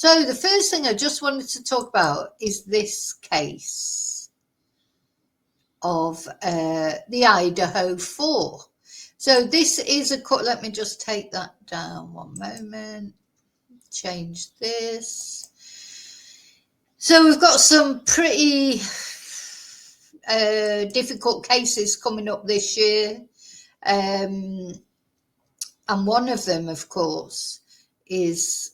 So the first thing I just wanted to talk about is this case of the Idaho 4. So this is a court. Let me just take that down one moment. Change this. So we've got some pretty difficult cases coming up this year. And one of them, of course, is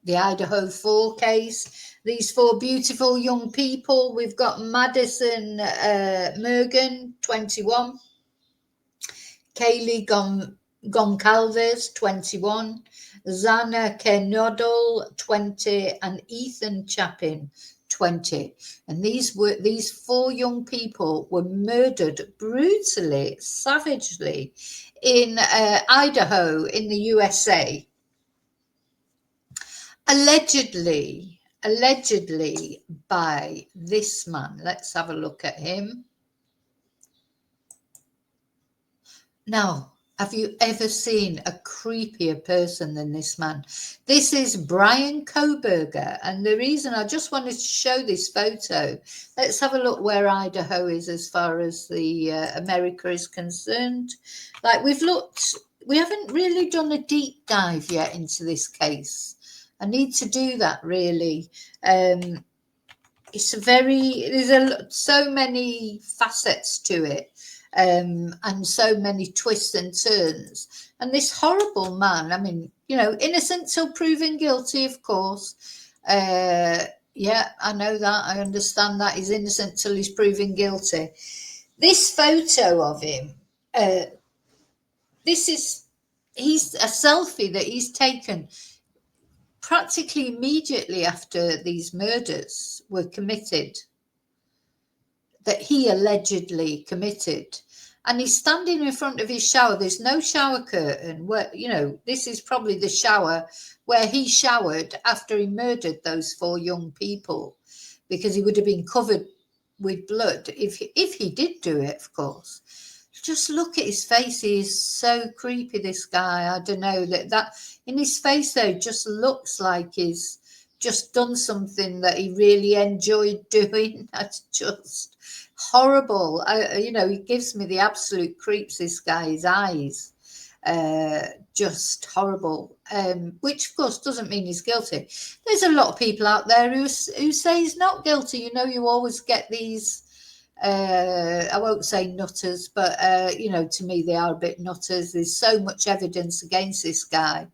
the Idaho 4 case. These 4 beautiful young people. We've got Madison Mergen, 21. Kaylee Goncalves, 21. Zana Kenodal, 20. And Ethan Chapin, 20. And these 4 young people were murdered brutally, savagely in Idaho in the USA. Allegedly by this man. Let's have a look at him. Now, have you ever seen a creepier person than this man? This is Brian Kohberger, and the reason I just wanted to show this photo, let's have a look where Idaho is as far as the America is concerned. Like we haven't really done a deep dive yet into this case. I need to do that really. There's so many facets to it. And so many twists and turns. And this horrible man, I mean, innocent till proven guilty, of course. Yeah, I know that. I understand that. He's innocent till he's proven guilty. This photo of him, he's a selfie that he's taken practically immediately after these murders were committed, that he allegedly committed. And he's standing in front of his shower. There's no shower curtain. This is probably the shower where he showered after he murdered those 4 young people, because he would have been covered with blood if he did do it, of course. Just look at his face. He is so creepy, this guy. I don't know, that in his face though just looks like he's just done something that he really enjoyed doing. That's just horrible. He gives me the absolute creeps, this guy. His eyes, just horrible. Which of course doesn't mean he's guilty. There's a lot of people out there who say he's not guilty. You always get these, I won't say nutters, but to me they are a bit nutters. There's so much evidence against this guy.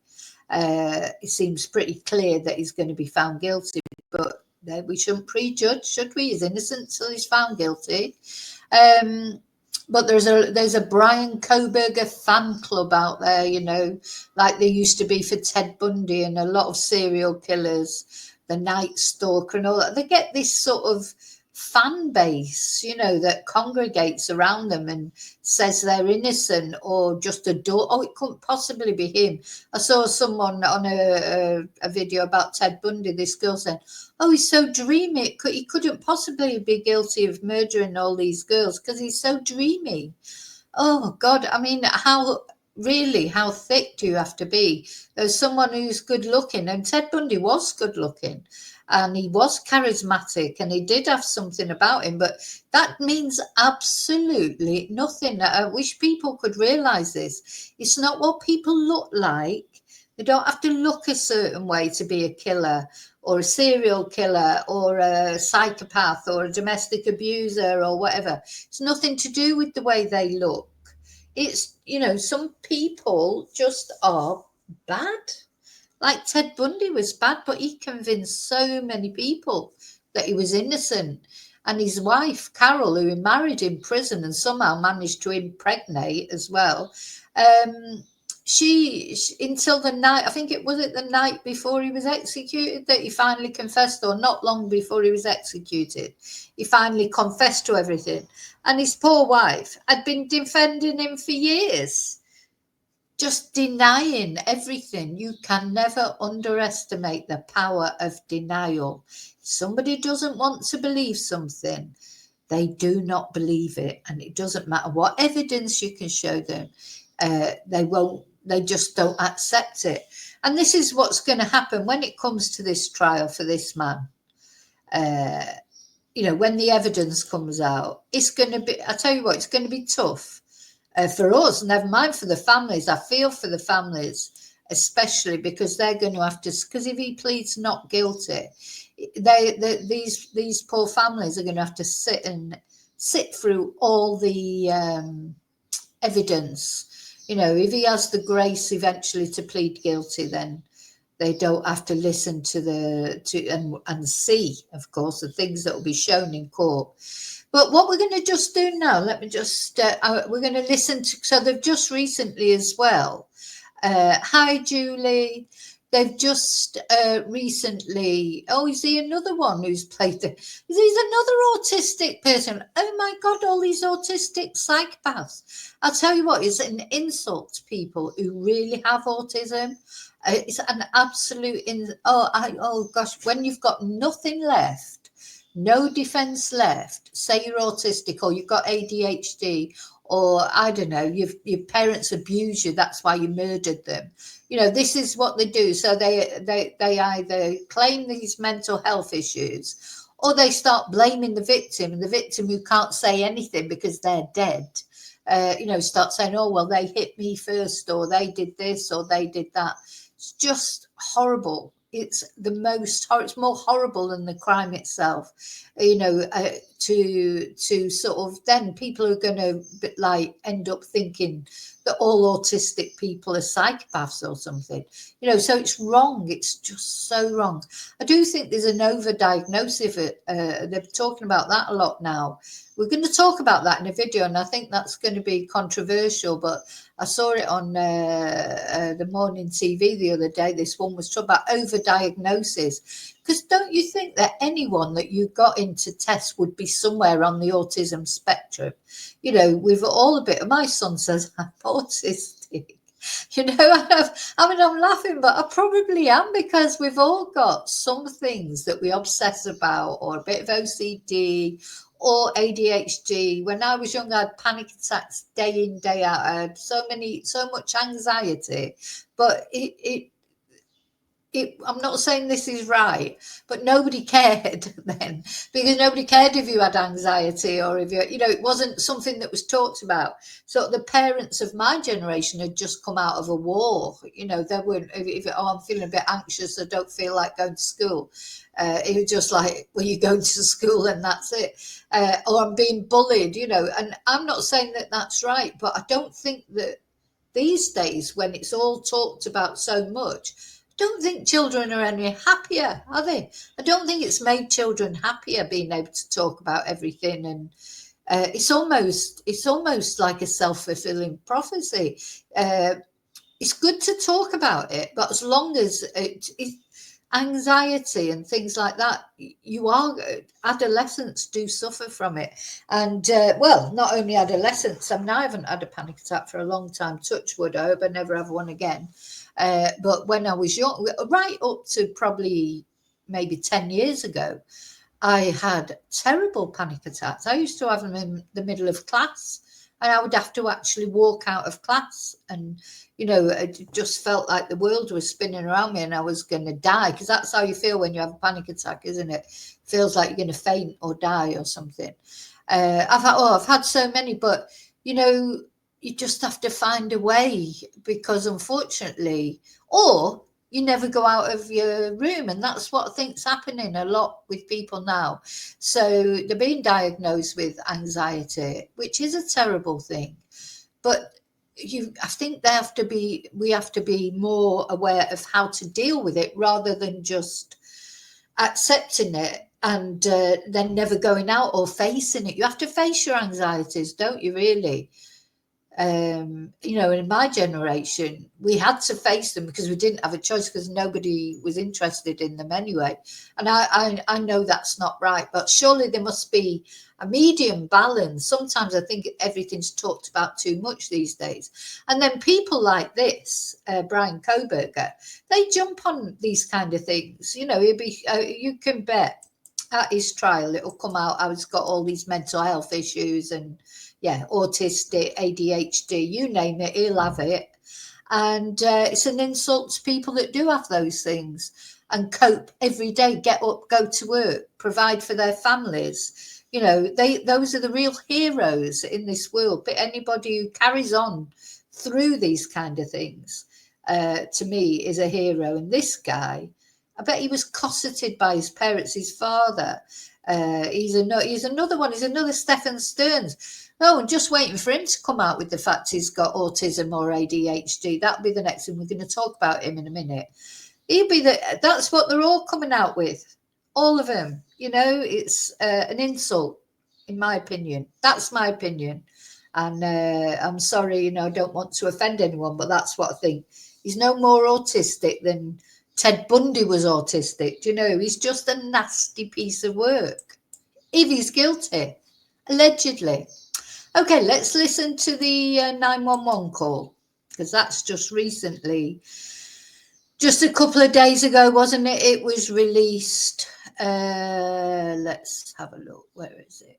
It seems pretty clear that he's going to be found guilty, but we shouldn't prejudge, should we? He's innocent till he's found guilty. But there's a Brian Kohberger fan club out there, like there used to be for Ted Bundy and a lot of serial killers, the Night Stalker and all that. They get this sort of fan base, that congregates around them and says they're innocent or just adore. Oh, it couldn't possibly be him. I saw someone on a video about Ted Bundy, this girl saying, oh, he's so dreamy. He couldn't possibly be guilty of murdering all these girls because he's so dreamy. Oh, God. I mean, how thick do you have to be? There's someone who's good looking, and Ted Bundy was good looking. And he was charismatic and he did have something about him, but that means absolutely nothing. I wish people could realize this. It's not what people look like. They don't have to look a certain way to be a killer or a serial killer or a psychopath or a domestic abuser or whatever. It's nothing to do with the way they look. It's, some people just are bad. Like Ted Bundy was bad, but he convinced so many people that he was innocent. And his wife, Carol, who he married in prison and somehow managed to impregnate as well, she until the night, I think it was the night before he was executed, that he finally confessed, or not long before he was executed, he finally confessed to everything. And his poor wife had been defending him for years. Just denying everything. You can never underestimate the power of denial. If somebody doesn't want to believe something, they do not believe it. And it doesn't matter what evidence you can show them. They just don't accept it. And this is what's going to happen when it comes to this trial for this man. You know, when the evidence comes out, it's going to be, I tell you what, it's going to be tough for us, never mind for the families. I feel for the families, especially because they're going to have to, because if he pleads not guilty, these poor families are going to have to sit through all the evidence. You know, if he has the grace eventually to plead guilty, then they don't have to listen to and see, of course, the things that will be shown in court. But what we're going to just do now, let me just, we're going to listen to, so they've just recently as well. Hi, Julie. They've just recently, oh, is he another one who's played the, he's another autistic person. Oh my God, all these autistic psychopaths. I'll tell you what, it's an insult to people who really have autism. It's an absolute, oh gosh, when you've got nothing left, no defense left, say you're autistic or you've got ADHD, or I don't know, your parents abuse you, that's why you murdered them. You know, this is what they do. So they either claim these mental health issues, or they start blaming the victim, and the victim who can't say anything because they're dead, you know, start saying, oh, well, they hit me first, or they did this, or they did that. It's just horrible. It's the most, it's more horrible than the crime itself, you know, to sort of, then people are going to like end up thinking that all autistic people are psychopaths or something, you know, so it's wrong. It's just so wrong. I do think there's an overdiagnosis of it. They're talking about that a lot now. We're going to talk about that in a video, and I think that's going to be controversial, but I saw it on the morning TV the other day. This one was talking about overdiagnosis. Because don't you think that anyone that you got into test would be somewhere on the autism spectrum? You know, we've all a bit, my son says, I'm autistic. You know, I mean, I'm laughing, but I probably am, because we've all got some things that we obsess about, or a bit of OCD, or ADHD. When I was young, I had panic attacks day in, day out. I had so much anxiety, but I'm not saying this is right, but nobody cared then, because nobody cared if you had anxiety or if you know, it wasn't something that was talked about. So the parents of my generation had just come out of a war. You know, they weren't, I'm feeling a bit anxious, I don't feel like going to school. It was just like, well, you're going to school and that's it. Or I'm being bullied, you know, and I'm not saying that that's right, but I don't think that these days, when it's all talked about so much, don't think children are any happier, are they? I don't think it's made children happier being able to talk about everything, and it's almost like a self-fulfilling prophecy. It's good to talk about it, but as long as anxiety and things like that, adolescents do suffer from it. And well, not only adolescents, I mean, I haven't had a panic attack for a long time, touch wood, I hope I never have one again. But when I was young, right up to probably maybe 10 years ago, I had terrible panic attacks. I used to have them in the middle of class, and I would have to actually walk out of class. And, you know, it just felt like the world was spinning around me and I was going to die, because that's how you feel when you have a panic attack, isn't it? Feels like you're going to faint or die or something. I've had so many, but, you know, you just have to find a way, because unfortunately, or you never go out of your room. And that's what I think's happening a lot with people now. So they're being diagnosed with anxiety, which is a terrible thing. But I think we have to be more aware of how to deal with it, rather than just accepting it and then never going out or facing it. You have to face your anxieties, don't you, really? You know, in my generation, we had to face them because we didn't have a choice, because nobody was interested in them anyway. And I know that's not right, but surely there must be a medium balance. Sometimes I think everything's talked about too much these days. And then people like this, Brian Kohberger, they jump on these kind of things. You know, you can bet at his trial it'll come out how he's got all these mental health issues and, yeah, autistic, ADHD, you name it, he'll have it. And it's an insult to people that do have those things and cope every day, get up, go to work, provide for their families. You know, those are the real heroes in this world. But anybody who carries on through these kind of things, to me, is a hero. And this guy, I bet he was cosseted by his parents, his father. He's another one. He's another Stephen Stearns. Oh, and just waiting for him to come out with the fact he's got autism or ADHD. That'll be the next thing. We're going to talk about him in a minute. That's what they're all coming out with. All of them. You know, it's an insult, in my opinion. That's my opinion. And I'm sorry, you know, I don't want to offend anyone, but that's what I think. He's no more autistic than Ted Bundy was autistic. Do you know, he's just a nasty piece of work. If he's guilty, allegedly. Okay, let's listen to the 911 call, because that's just recently, just a couple of days ago, wasn't it? It was released. Let's have a look. Where is it?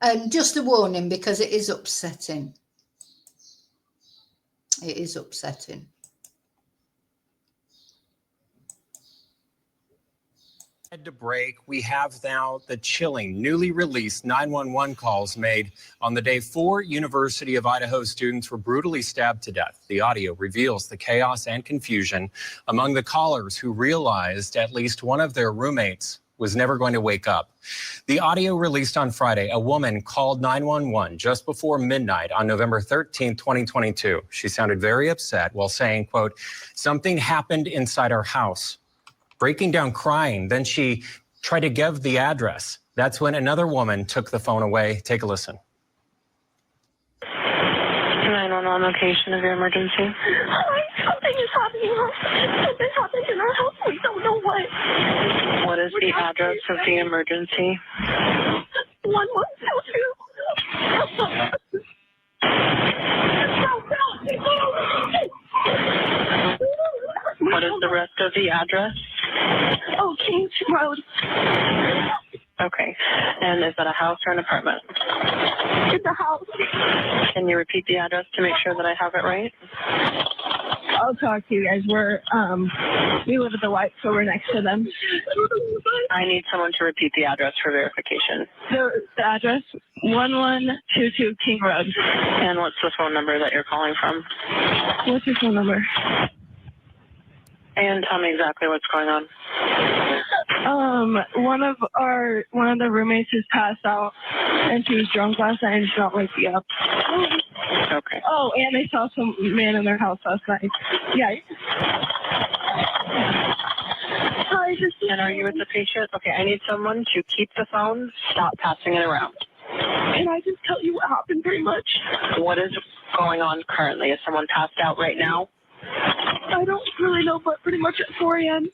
And just a warning, because it is upsetting. It is upsetting. To break, we have now the chilling, newly released 911 calls made on the day 4 University of Idaho students were brutally stabbed to death. The audio reveals the chaos and confusion among the callers who realized at least one of their roommates was never going to wake up. The audio released on Friday, a woman called 911 just before midnight on November 13, 2022. She sounded very upset while saying, quote, "Something happened inside our house." Breaking down crying, then she tried to give the address. That's when another woman took the phone away. Take a listen. 911 location of your emergency. Something is happening. Something happened in our house. We don't know what. What is the address of the emergency? 1122. What is the rest of the address? Oh, Kings Road. Okay. And is that a house or an apartment? It's a house. Can you repeat the address to make sure that I have it right? I'll talk to you guys. We live at the White, so we're next to them. I need someone to repeat the address for verification. The address, 1122 King Road. And what's the phone number that you're calling from? What's your phone number? And tell me exactly what's going on. One of the roommates has passed out, and she was drunk last night and she not wake me up. Okay. Oh, and they saw some man in their house last night. Yeah. And are you with the patient? Okay, I need someone to keep the phone, stop passing it around. Can I just tell you what happened pretty much? What is going on currently? Is someone passed out right now? I don't really know, but pretty much at 4 a.m.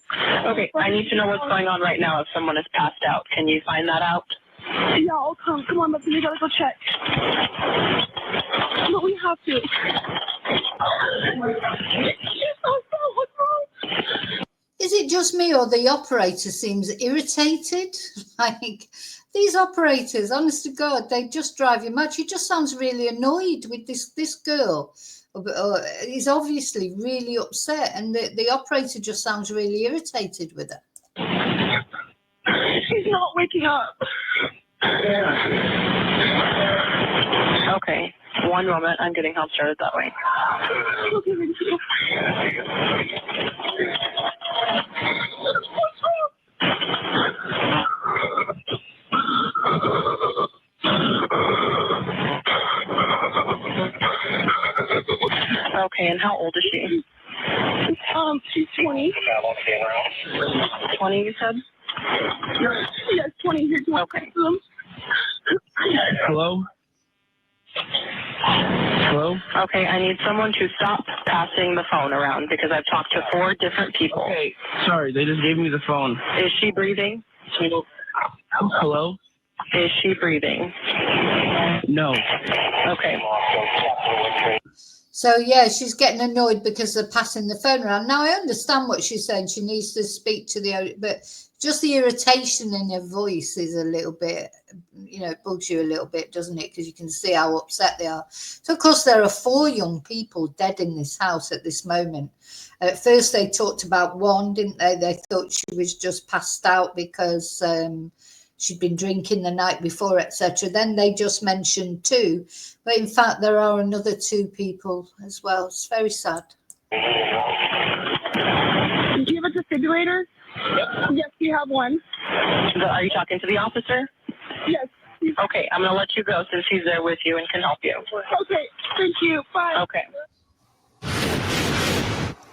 Okay, I need to know what's going on right now if someone is passed out. Can you find that out? Yeah, I'll come. Come on, let's we gotta go check. But we have to. What's wrong? Is it just me, or the operator seems irritated? Like, these operators, honest to God, they just drive you mad. She just sounds really annoyed with this girl. He's obviously really upset, and the operator just sounds really irritated with her. She's not waking up. Okay, one moment. I'm getting help started that way. Okay, thank you. Okay, and how old is she? She's 20. 20, you said? Yes, 20. Here's one. Okay. Hello? Hello? Okay, I need someone to stop passing the phone around because I've talked to 4 different people. Okay, sorry, they just gave me the phone. Is she breathing? Hello? Is she breathing? No. Okay. So yeah, she's getting annoyed because they're passing the phone around. Now I understand what she's saying. She needs to speak to the, but just the irritation in her voice is a little bit, it bugs you a little bit, doesn't it? Because you can see how upset they are. So of course there are 4 young people dead in this house at this moment. At first they talked about one, didn't they? They thought she was just passed out because she'd been drinking the night before, etc. Then they just mentioned 2, but in fact there are another 2 people as well. It's very sad. Do you have a defibrillator? Yes, we have one. Are you talking to the officer? Yes. Okay, I'm going to let you go since he's there with you and can help you. Okay, thank you. Bye. Okay.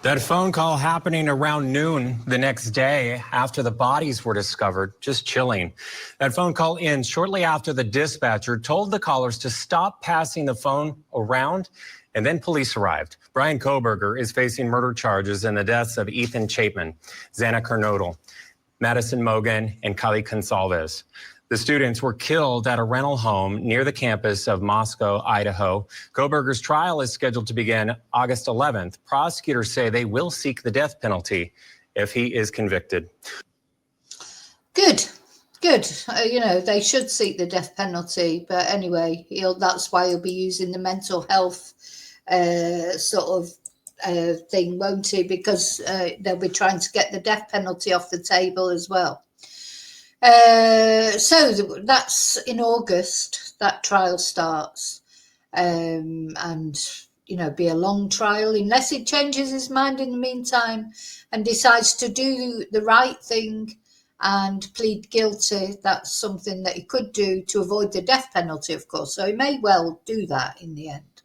That phone call happening around noon the next day after the bodies were discovered. Just chilling. That phone call ends shortly after the dispatcher told the callers to stop passing the phone around, and then police arrived. Brian Kohberger is facing murder charges in the deaths of Ethan Chapman, Xana Kernodle, Madison Mogan, and Kylie Gonsalves. The students were killed at a rental home near the campus of Moscow, Idaho. Kohberger's trial is scheduled to begin August 11th. Prosecutors say they will seek the death penalty if he is convicted. Good. They should seek the death penalty. But anyway, that's why he'll be using the mental health thing, won't he? Because they'll be trying to get the death penalty off the table as well. So that's in August, that trial starts, and be a long trial unless he changes his mind in the meantime and decides to do the right thing and plead guilty. That's something that he could do to avoid the death penalty, of course. So he may well do that in the end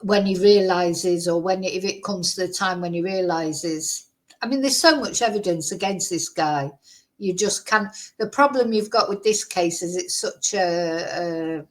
when he realizes, or if it comes to the time when he realizes. I mean, there's so much evidence against this guy. You just can't. The problem you've got with this case is it's such it's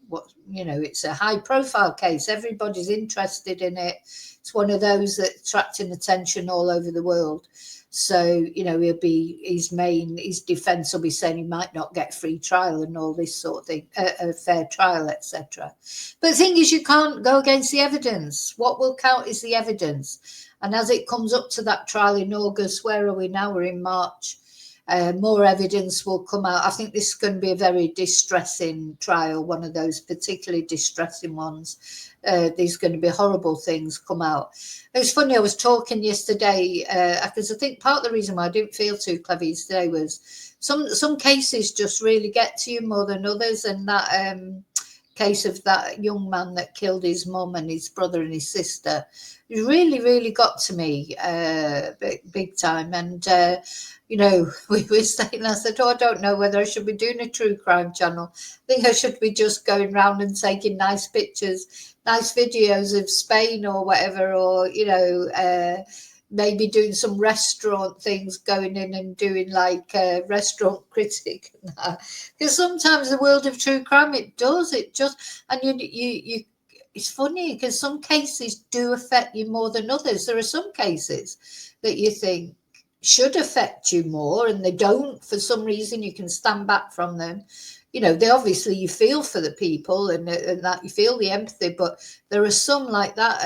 a high profile case. Everybody's interested in it. It's one of those that's attracting attention all over the world. So, his defense will be saying he might not get free trial and all this sort of thing, a fair trial, etc. But the thing is, you can't go against the evidence. What will count is the evidence. And as it comes up to that trial in August, where are we now? We're in March. More evidence will come out. I think this is going to be a very distressing trial, one of those particularly distressing ones. There's going to be horrible things come out. It's funny, I was talking yesterday, because I think part of the reason why I didn't feel too clever yesterday was some cases just really get to you more than others. And that case of that young man that killed his mum and his brother and his sister, it really, really got to me big time. And we were saying, I said, I don't know whether I should be doing a true crime channel. I think I should be just going around and taking nice pictures, nice videos of Spain or whatever, or, maybe doing some restaurant things, going in and doing like a restaurant critic. Because sometimes the world of true crime, and you it's funny because some cases do affect you more than others. There are some cases that you think should affect you more and they don't for some reason. You can stand back from them. They obviously, you feel for the people and that you feel the empathy, but there are some like that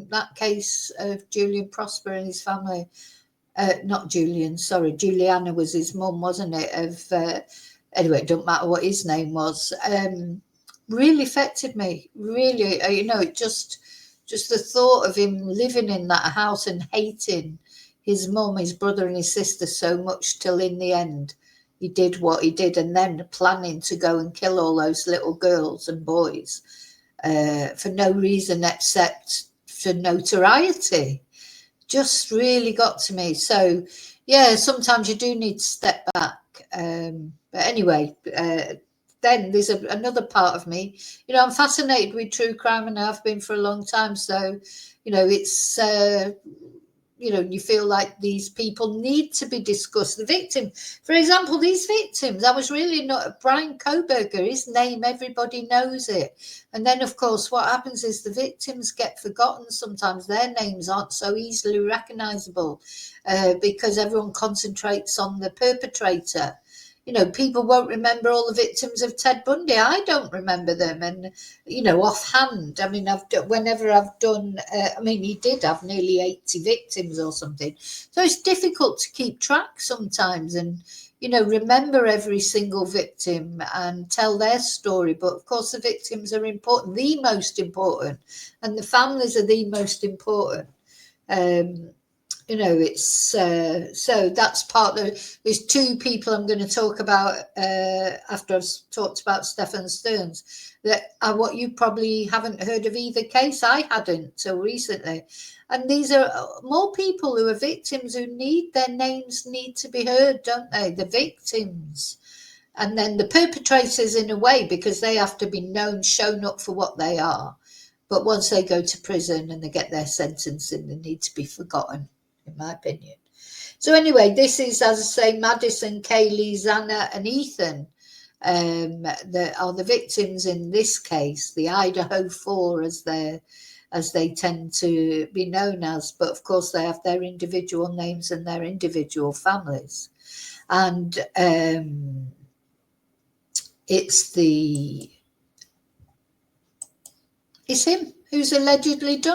that case of Julian Prosper and his family. Not Julian, sorry, Juliana was his mum, wasn't it? Anyway, it don't matter what his name was. Really affected me, really. Just the thought of him living in that house and hating his mum, his brother and his sister so much till in the end he did what he did, and then planning to go and kill all those little girls and boys for no reason except for notoriety. Just really got to me. So yeah, sometimes you do need to step back. But anyway, then there's another part of me. I'm fascinated with true crime and I've been for a long time. So, it's, you feel like these people need to be discussed. The victim, for example, these victims, I was really not, Brian Kohberger, his name, everybody knows it. And then, of course, what happens is the victims get forgotten. Sometimes their names aren't so easily recognizable because everyone concentrates on the perpetrator. You know, people won't remember all the victims of Ted Bundy. I don't remember them. And, you know, offhand, I mean, whenever I've done, I mean, he did have nearly 80 victims or something. So it's difficult to keep track sometimes and, you know, remember every single victim and tell their story. But of course, the victims are important, the most important, and the families are the most important. You know, it's so that's part of. There's two people I'm going to talk about after I've talked about Stefan Stearns that are what you probably haven't heard of either case. I hadn't till recently, and these are more people who are victims who need their names need to be heard, don't they? The victims, and then the perpetrators in a way, because they have to be known, shown up for what they are. But once they go to prison and they get their sentence, and they need to be forgotten, in my opinion. So anyway, this is, as I say, Madison, Kaylee, Xana, and Ethan that are the victims in this case, the Idaho Four, as they tend to be known as. But of course, they have their individual names and their individual families, and it's him who's allegedly done it.